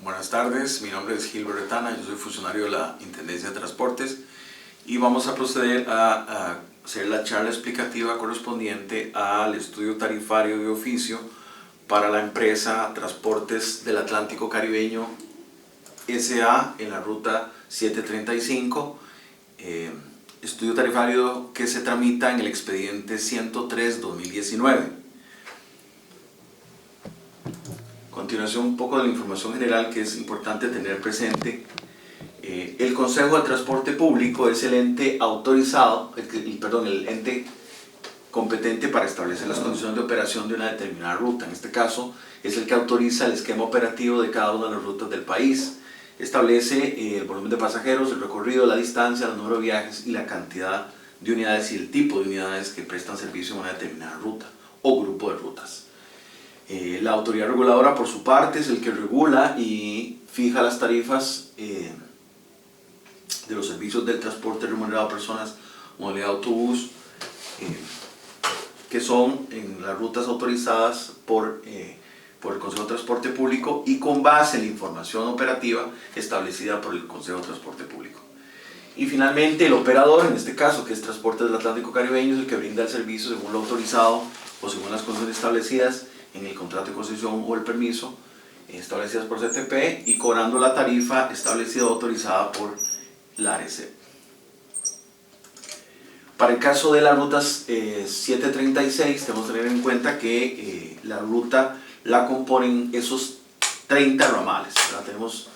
Buenas tardes, mi nombre es Gil Berretana, yo soy funcionario de la Intendencia de Transportes y vamos a proceder a hacer la charla explicativa correspondiente al estudio tarifario de oficio para la empresa Transportes del Atlántico Caribeño S.A. en la ruta 735, estudio tarifario que se tramita en el expediente 103-2019. A continuación, un poco de la información general que es importante tener presente. El Consejo de Transporte Público es el ente autorizado, el ente competente para establecer las condiciones de operación de una determinada ruta. En este caso, es el que autoriza el esquema operativo de cada una de las rutas del país. Establece el volumen de pasajeros, el recorrido, la distancia, el número de viajes y la cantidad de unidades y el tipo de unidades que prestan servicio en una determinada ruta o grupo de rutas. La autoridad reguladora, por su parte, es el que regula y fija las tarifas de los servicios del transporte remunerado a personas, modalidad autobús, que son en las rutas autorizadas por el Consejo de Transporte Público y con base en la información operativa establecida por el Consejo de Transporte Público. Y finalmente, el operador, en este caso, que es Transportes del Atlántico Caribeño, es el que brinda el servicio según lo autorizado o según las condiciones establecidas en el contrato de concesión o el permiso establecidas por CTP y cobrando la tarifa establecida o autorizada por la ARECEP. Para el caso de las rutas 736, tenemos que tener en cuenta que la ruta la componen esos 30 ramales. Tenemos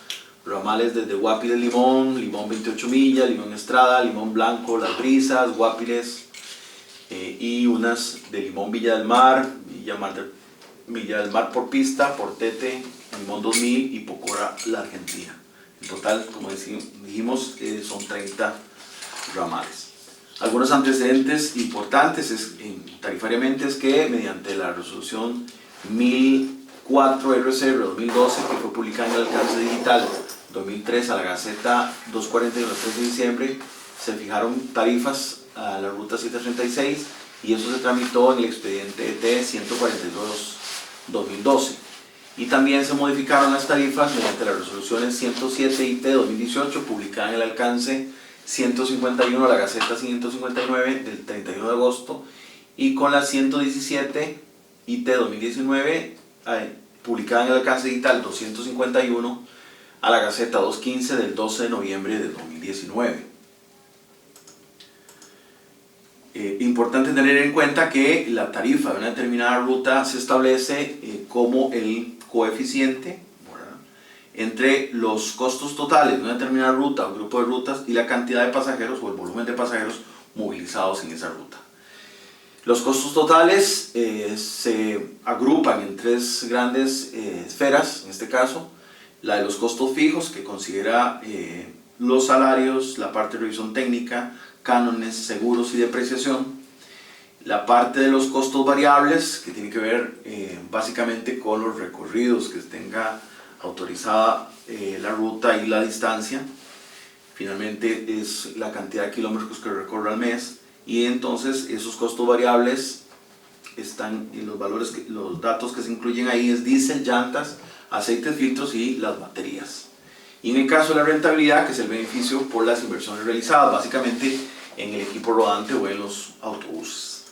ramales desde Guapiles Limón, Limón 28 millas, Limón Estrada, Limón Blanco, Las Brisas, Guapiles y unas de Limón Villa del Mar, Villa del Mar por pista, Portete, Limón 2000 y Pocora, la Argentina. En total, como dijimos, son 30 ramales. Algunos antecedentes importantes tarifariamente es que mediante la resolución 1004 RCR 2012, que fue publicada en el alcance digital 2003 a la Gaceta 241 del 3 de diciembre, se fijaron tarifas a la ruta 736 y eso se tramitó en el expediente ET 142-2012. Y también se modificaron las tarifas mediante las resoluciones 107 IT 2018, publicada en el alcance 151 a la Gaceta 559 del 31 de agosto, y con la 117 IT 2019, publicada en el alcance digital 251 a la Gaceta 215 del 12 de noviembre de 2019. Importante tener en cuenta que la tarifa de una determinada ruta se establece como el coeficiente, ¿verdad?, entre los costos totales de una determinada ruta o grupo de rutas y la cantidad de pasajeros o el volumen de pasajeros movilizados en esa ruta. Los costos totales se agrupan en tres grandes esferas, en este caso, la de los costos fijos, que considera los salarios, la parte de revisión técnica, cánones, seguros y depreciación. La parte de los costos variables, que tiene que ver básicamente con los recorridos que tenga autorizada la ruta y la distancia. Finalmente es la cantidad de kilómetros que recorre al mes, y entonces esos costos variables están en los valores, los datos que se incluyen ahí es diésel, llantas, aceites, filtros y las baterías. Y en el caso de la rentabilidad, que es el beneficio por las inversiones realizadas, básicamente en el equipo rodante o en los autobuses.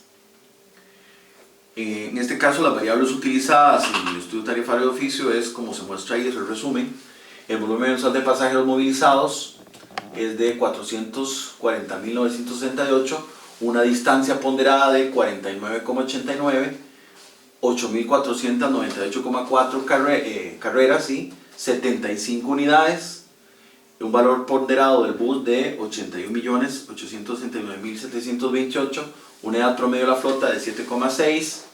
En este caso, las variables utilizadas en el estudio tarifario de oficio es, como se muestra ahí, es el resumen. El volumen mensual de pasajeros movilizados es de 440.968, una distancia ponderada de 49,89, 8.498,4 carreras y 75 unidades, un valor ponderado del bus de 81.869.728, una edad promedio de la flota de 7,6,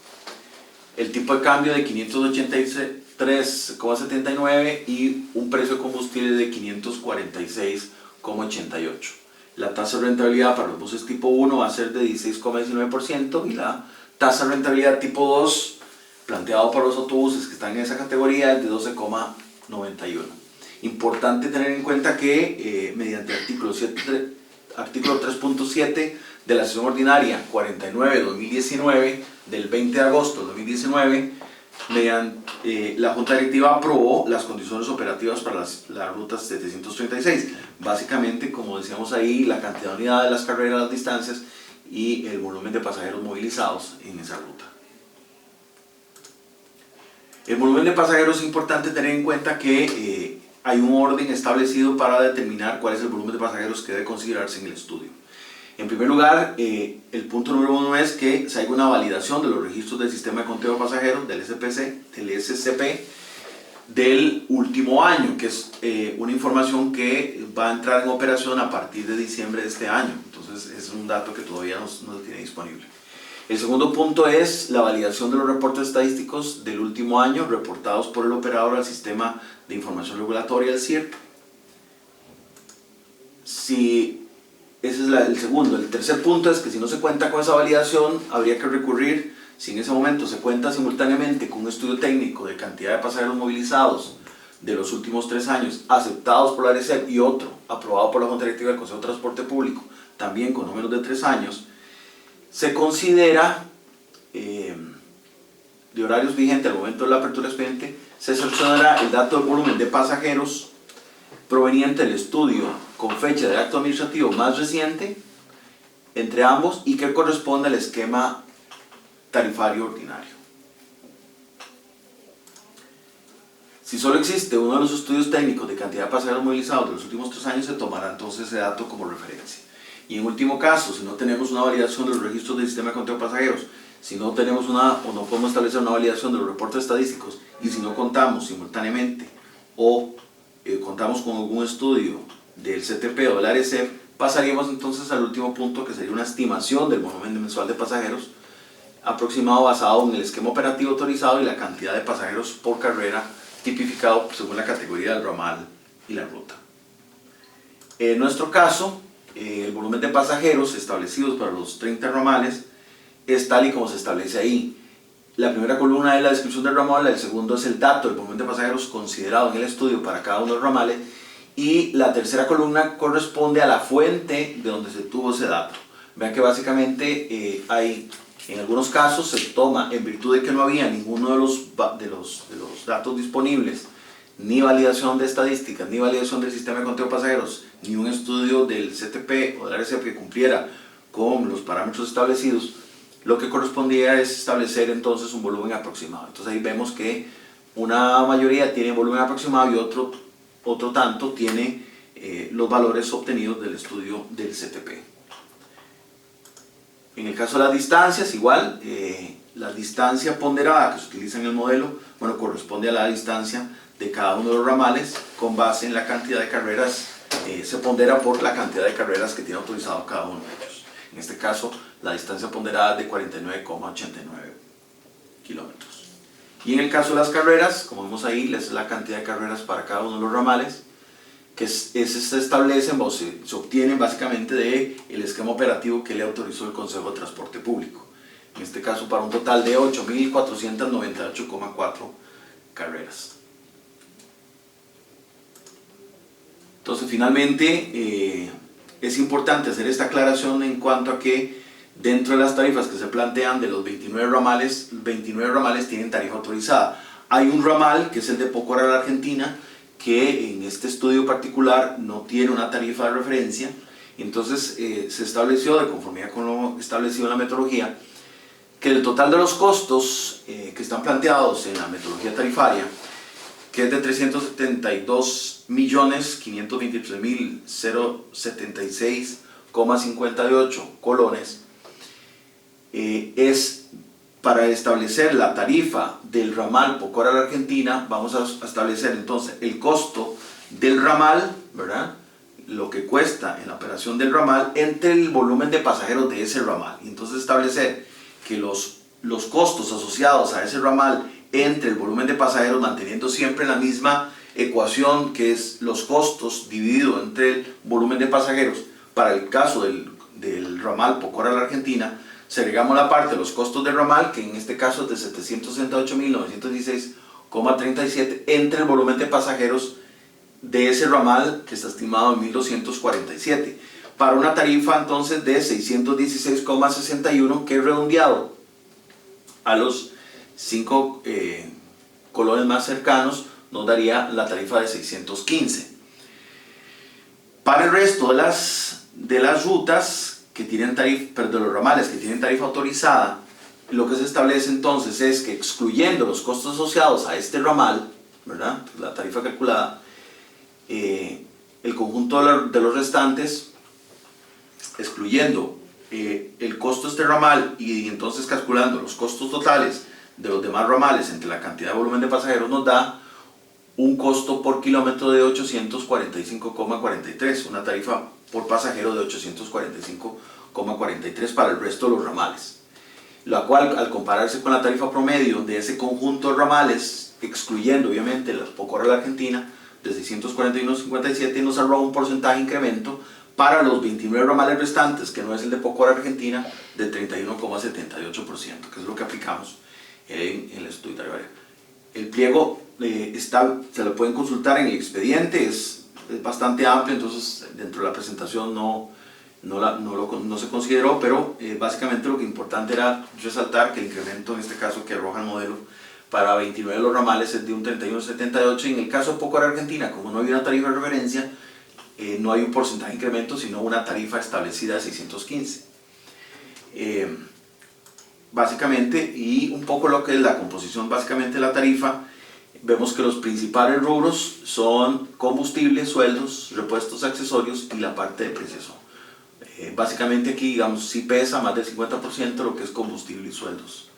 el tipo de cambio de 583,79 y un precio de combustible de 546,88. La tasa de rentabilidad para los buses tipo 1 va a ser de 16,19% y la tasa de rentabilidad tipo 2, planteado para los autobuses que están en esa categoría, es de 12,91. Importante tener en cuenta que mediante artículo 3.7 de la sesión ordinaria 49-2019 del 20 de agosto de 2019 la Junta Directiva aprobó las condiciones operativas para la ruta 736. Básicamente, como decíamos ahí, la cantidad de unidades, las carreras, las distancias y el volumen de pasajeros movilizados en esa ruta. El volumen de pasajeros es importante tener en cuenta que hay un orden establecido para determinar cuál es el volumen de pasajeros que debe considerarse en el estudio. En primer lugar, el punto número 1 es que se haga una validación de los registros del sistema de conteo de pasajeros, del SCP, del último año, que es una información que va a entrar en operación a partir de diciembre de este año. Entonces es un dato que todavía no se tiene disponible. El segundo punto es la validación de los reportes estadísticos del último año reportados por el operador al Sistema de Información Regulatoria, el SIRP. Ese es el segundo. El tercer punto es que si no se cuenta con esa validación, habría que recurrir, si en ese momento se cuenta simultáneamente con un estudio técnico de cantidad de pasajeros movilizados de los últimos 3 años, aceptados por la ARECEP, y otro aprobado por la Junta Directiva del Consejo de Transporte Público, también con no menos de 3 años, se considera de horarios vigentes al momento de la apertura del expediente, se seleccionará el dato del volumen de pasajeros proveniente del estudio con fecha de acto administrativo más reciente entre ambos y que corresponde al esquema tarifario ordinario. Si solo existe uno de los estudios técnicos de cantidad de pasajeros movilizados de los últimos 3 años, se tomará entonces ese dato como referencia. Y en último caso, si no tenemos una validación de los registros del sistema de conteo de pasajeros, si no tenemos o no podemos establecer una validación de los reportes estadísticos, y si no contamos simultáneamente o contamos con algún estudio del CTP o del ARECEP, pasaríamos entonces al último punto, que sería una estimación del volumen mensual de pasajeros aproximado basado en el esquema operativo autorizado y la cantidad de pasajeros por carrera tipificado según la categoría del ramal y la ruta. En nuestro caso, el volumen de pasajeros establecidos para los 30 ramales es tal y como se establece ahí. La primera columna es la descripción del ramal, el segundo es el dato del volumen de pasajeros considerado en el estudio para cada uno de los ramales, y la tercera columna corresponde a la fuente de donde se tuvo ese dato. Vean que básicamente en algunos casos se toma, en virtud de que no había ninguno de los datos disponibles, ni validación de estadísticas, ni validación del sistema de conteo de pasajeros, ni un estudio del CTP o del ARECEP que cumpliera con los parámetros establecidos, lo que correspondía es establecer entonces un volumen aproximado. Entonces ahí vemos que una mayoría tiene volumen aproximado y otro tanto tiene los valores obtenidos del estudio del CTP. En el caso de las distancias, igual, la distancia ponderada que se utiliza en el modelo, bueno, corresponde a la distancia de cada uno de los ramales con base en la cantidad de carreras, se pondera por la cantidad de carreras que tiene autorizado cada uno de ellos. En este caso, la distancia ponderada es de 49,89 kilómetros. Y en el caso de las carreras, como vemos ahí, es la cantidad de carreras para cada uno de los ramales, que se establecen o se obtienen básicamente del esquema operativo que le autorizó el Consejo de Transporte Público. En este caso, para un total de 8.498,4 carreras. Entonces, finalmente, es importante hacer esta aclaración en cuanto a que dentro de las tarifas que se plantean de los 29 ramales tienen tarifa autorizada. Hay un ramal, que es el de Pocora a la Argentina, que en este estudio particular no tiene una tarifa de referencia. Entonces se estableció, de conformidad con lo establecido en la metodología, que el total de los costos que están planteados en la metodología tarifaria, que es de 372.523.076,58 colones, es para establecer la tarifa del ramal Pocora a la Argentina. Vamos a establecer entonces el costo del ramal, ¿verdad?, lo que cuesta en la operación del ramal entre el volumen de pasajeros de ese ramal. Y entonces establecer que los costos asociados a ese ramal entre el volumen de pasajeros, manteniendo siempre la misma ecuación, que es los costos dividido entre el volumen de pasajeros. Para el caso del ramal Pocora a la Argentina, segregamos la parte de los costos del ramal, que en este caso es de 768.916,37, entre el volumen de pasajeros de ese ramal, que está estimado en 1.247, para una tarifa entonces de 616,61, que es redondeado a los 5 colones más cercanos nos daría la tarifa de 615. Para el resto de las rutas que tienen tarifa, de los ramales que tienen tarifa autorizada, lo que se establece entonces es que, excluyendo los costos asociados a este ramal, ¿verdad?, la tarifa calculada, el conjunto de los restantes, excluyendo el costo de este ramal y entonces calculando los costos totales de los demás ramales entre la cantidad de volumen de pasajeros, nos da un costo por kilómetro de 845,43, una tarifa por pasajero de 845,43 para el resto de los ramales, la cual, al compararse con la tarifa promedio de ese conjunto de ramales, excluyendo obviamente la Poco Hora de la Argentina, de 641,57, nos arroja un porcentaje de incremento para los 29 ramales restantes, que no es el de Poco Hora Argentina, de 31,78%, que es lo que aplicamos en el estudio tarifario. El pliego se lo pueden consultar en el expediente, es bastante amplio, entonces dentro de la presentación no se consideró, pero básicamente lo que importante era resaltar que el incremento en este caso que arroja el modelo para 29 de los ramales es de un 31,78, y en el caso de Poco Hora Argentina, como no hay una tarifa de referencia, no hay un porcentaje de incremento, sino una tarifa establecida de 615. Básicamente, y un poco lo que es la composición básicamente de la tarifa, vemos que los principales rubros son combustible, sueldos, repuestos, accesorios y la parte de depreciación. Básicamente aquí, digamos, sí pesa más del 50% lo que es combustible y sueldos,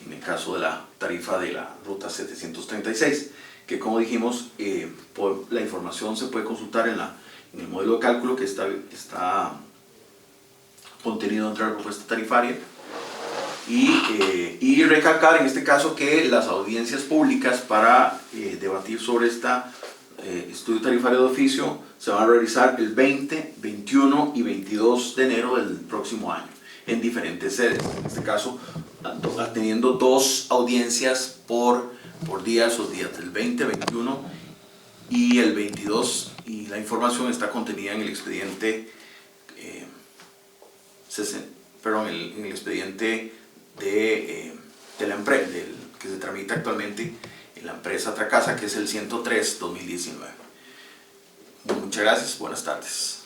en el caso de la tarifa de la ruta 736, que como dijimos, la información se puede consultar en el modelo de cálculo que está contenido dentro de la propuesta tarifaria. Y recalcar en este caso que las audiencias públicas para debatir sobre este estudio tarifario de oficio se van a realizar el 20, 21 y 22 de enero del próximo año en diferentes sedes. En este caso, teniendo 2 audiencias por día, esos días, el 20, 21 y el 22, y la información está contenida en el expediente en el expediente de la empresa que se tramita actualmente en la empresa Tracasa, que es el 103-2019. Muchas gracias, buenas tardes.